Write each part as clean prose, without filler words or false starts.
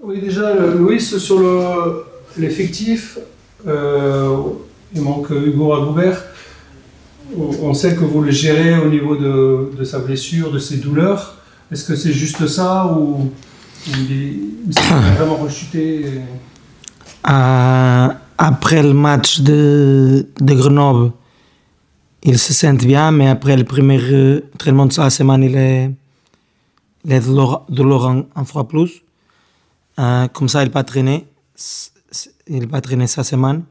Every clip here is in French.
Oui, déjà, Louis, sur l'effectif, il manque Hugo Ragoubert. On sait que vous le gérez au niveau de sa blessure, de ses douleurs. Est-ce que c'est juste ça ou il s'est vraiment rechuté Après le match de Grenoble, il se sent bien, mais après le premier entraînement de la semaine, il est douloureux en fois plus. Comme ça, il va traîner. Il va traîner sa semaine,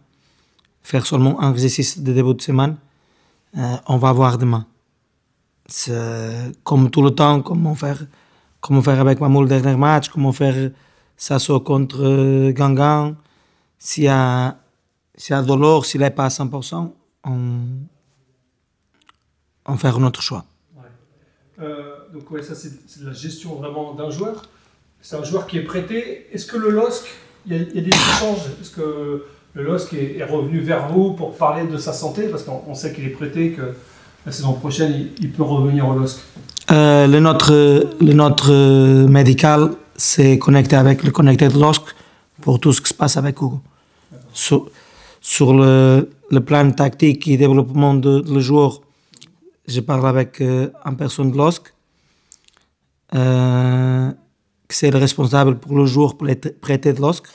faire seulement un exercice de début de semaine. On va voir demain. C'est comme tout le temps, comment faire avec Mamou le dernier match, comment faire Sasso contre Gangan. S'il y a douleur, s'il n'est pas à 100%, on fait un autre choix. Ouais. Donc ouais, ça c'est de la gestion vraiment d'un joueur. C'est un joueur qui est prêté. Est-ce que le LOSC, il y a des échanges? Est-ce que le LOSC est revenu vers vous pour parler de sa santé? Parce qu'on sait qu'il est prêté, que la saison prochaine, il peut revenir au LOSC. Le notre médical s'est connecté avec le connecté de LOSC pour tout ce qui se passe avec Hugo. Sur le plan tactique et développement de le joueur, je parle avec une personne de LOSC, qui c'est le responsable pour le joueur prêté de LOSC.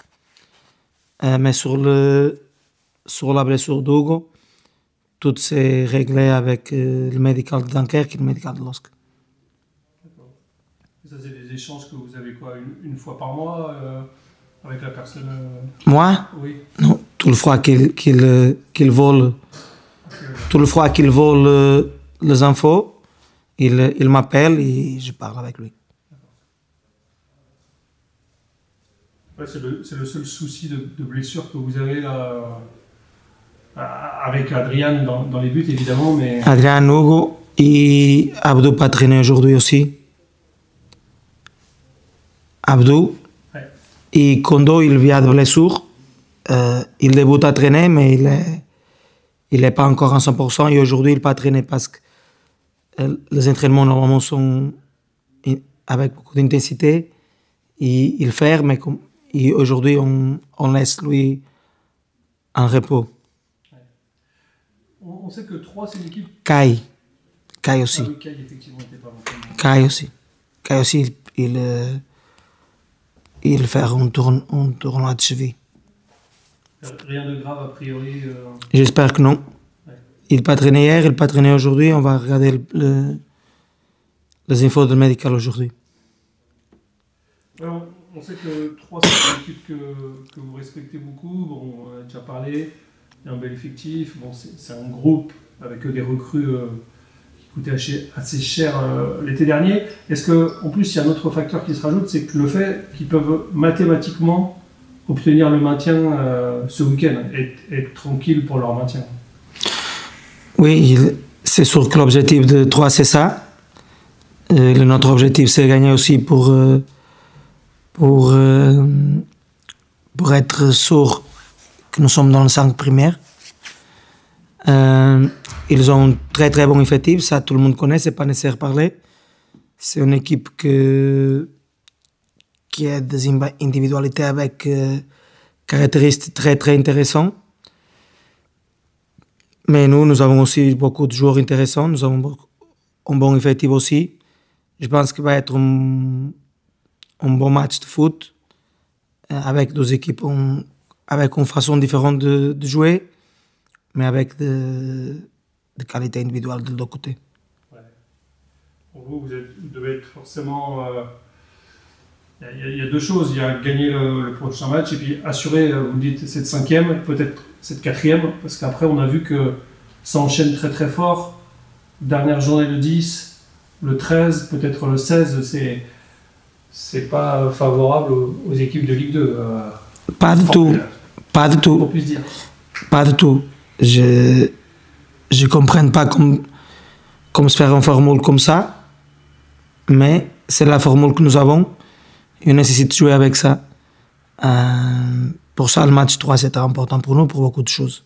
Mais sur la blessure d'Hugo, tout s'est réglé avec le médical de Dunkerque et le médical de LOSC. D'accord. Ça, c'est des échanges que vous avez quoi, une fois par mois avec la personne Moi? Oui. Non, tout le fois qu'il vole, tout le fois qu'il vole les infos, il m'appelle et je parle avec lui. Ouais, c'est le seul souci de blessure que vous avez là, avec Adrian dans les buts évidemment, mais... Adrian, Hugo et Abdou pas traîné aujourd'hui aussi. Abdou. Ouais. Et Kondo, il vient de blessure. Il débute à traîner, mais il n'est pas encore à 100%. Et aujourd'hui, il n'a pas traîné parce que les entraînements normalement sont avec beaucoup d'intensité. Et il fait, mais et aujourd'hui, on laisse lui en repos. Ouais. On sait que 3, c'est une équipe... Kai aussi. Ah oui, Kai, effectivement, n'était pas longtemps. Kai aussi, il fait un tournoi de cheville. Rien de grave, a priori J'espère que non. Ouais. Il n'a pas traîné hier, il n'a pas traîné aujourd'hui. On va regarder les infos du médical aujourd'hui. Alors, on sait que 3, c'est une équipe que vous respectez beaucoup. Bon, on a déjà parlé. Il y a un bel effectif. Bon, c'est un groupe avec des recrues qui coûtaient assez cher l'été dernier. Est-ce qu'en plus, il y a un autre facteur qui se rajoute, c'est que le fait qu'ils peuvent mathématiquement obtenir le maintien ce week-end et être tranquille pour leur maintien? Oui, c'est sûr que l'objectif de 3, c'est ça. Notre objectif, c'est gagner aussi pour être sûr que nous sommes dans le 5 primaire. Ils ont un très très bon effectif, ça tout le monde connaît, c'est pas nécessaire de parler. C'est une équipe qui a des individualités avec caractéristiques très très intéressantes. Mais nous avons aussi beaucoup de joueurs intéressants, nous avons un bon effectif aussi. Je pense qu'il va être un bon match de foot avec deux équipes avec une façon différente de jouer, mais avec de qualité individuelle de deux côtés. Ouais. Pour vous devez être forcément... Il y a deux choses. Il y a gagner le prochain match et puis assurer, vous dites, cette 5e, peut-être cette 4e, parce qu'après on a vu que ça enchaîne très très fort. Dernière journée le 10, le 13, peut-être le 16, c'est pas favorable aux équipes de Ligue 2. Pas du tout. Pas du tout. On puisse dire. Pas du tout. Je comprends pas comme se faire une formule comme ça, mais c'est la formule que nous avons et on nécessite de jouer avec ça. Pour ça, le match 3, c'est important pour nous, pour beaucoup de choses.